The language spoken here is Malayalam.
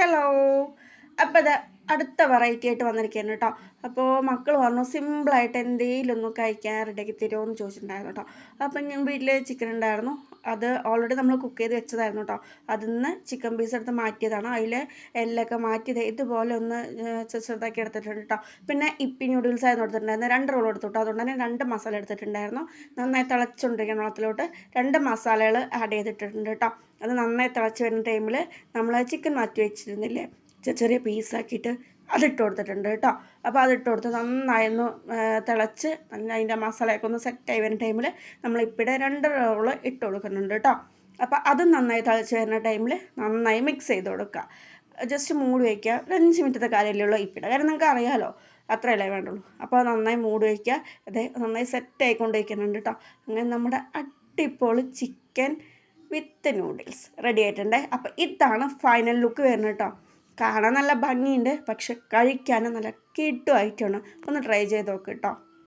ഹലോ. അപ്പോൾ അത് അടുത്ത വെറൈറ്റി ആയിട്ട് വന്നിരിക്കുകയാണ് കേട്ടോ. അപ്പോൾ മക്കൾ പറഞ്ഞു സിമ്പിളായിട്ട് എന്തെങ്കിലും ഒന്ന് കഴിക്കാൻ റെഡിയാക്കി തരുമോ എന്ന് ചോദിച്ചിട്ടുണ്ടായിരുന്നു കേട്ടോ. അപ്പം ഞാൻ വീട്ടിൽ ചിക്കൻ ഉണ്ടായിരുന്നു, അത് ഓൾറെഡി നമ്മൾ കുക്ക് ചെയ്ത് വെച്ചതായിരുന്നു കേട്ടോ. അതിൽ നിന്ന് ചിക്കൻ പീസ് എടുത്ത് മാറ്റിയതാണ്. അതിൽ എല്ലൊക്കെ മാറ്റിയത് ഇതുപോലെ ഒന്ന് ചെറുതാക്കി എടുത്തിട്ടുണ്ട് കേട്ടോ. പിന്നെ ഇപ്പി നൂഡിൽസ് ആയിരുന്നു എടുത്തിട്ടുണ്ടായിരുന്നു, 2 റോൾ എടുത്തു കേട്ടോ. അതുകൊണ്ട് തന്നെ 2 മസാല എടുത്തിട്ടുണ്ടായിരുന്നു. നന്നായി തിളച്ചുകൊണ്ടിരിക്കുന്ന വെള്ളത്തിലോട്ട് 2 മസാലകൾ ആഡ് ചെയ്തിട്ടുണ്ട് കേട്ടോ. അത് നന്നായി തിളച്ച് വരുന്ന ടൈമിൽ നമ്മൾ ചിക്കൻ മാറ്റി വെച്ചിരുന്നില്ലേ, ചെറിയ പീസാക്കിയിട്ട് അതിട്ട് കൊടുത്തിട്ടുണ്ട് കേട്ടോ. അപ്പോൾ അതിട്ട് കൊടുത്ത് നന്നായിരുന്നു തിളച്ച് അതിൻ്റെ മസാലയൊക്കെ ഒന്ന് സെറ്റായി വരുന്ന ടൈമിൽ നമ്മളിപ്പിടെ 2 റോള് ഇട്ട് കൊടുക്കുന്നുണ്ട് കേട്ടോ. അപ്പോൾ അതും നന്നായി തിളച്ച് വരുന്ന ടൈമിൽ നന്നായി മിക്സ് ചെയ്ത് കൊടുക്കുക. ജസ്റ്റ് മൂടി വയ്ക്കുക. 5 മിനിറ്റത്തെ കാര്യമല്ലേ ഉള്ളൂ ഇപ്പിടെ, കാരണം നിങ്ങൾക്ക് അറിയാമല്ലോ, അത്രയല്ലേ വേണ്ടുള്ളൂ. അപ്പോൾ നന്നായി മൂടി വയ്ക്കുക. അതെ, നന്നായി സെറ്റായിക്കൊണ്ടിരിക്കുന്നുണ്ട് കേട്ടോ. അങ്ങനെ നമ്മുടെ അടിപൊളി ചിക്കൻ വിത്ത് നൂഡിൽസ് റെഡി ആയിട്ടുണ്ട്. അപ്പോൾ ഇതാണ് ഫൈനൽ ലുക്ക് വരുന്നത് കേട്ടോ. കാണാൻ നല്ല ഭംഗിയുണ്ട്, പക്ഷെ കഴിക്കാനും നല്ല കിട്ടുമായിട്ടാണ്. ഒന്ന് ട്രൈ ചെയ്ത് നോക്ക് കേട്ടോ.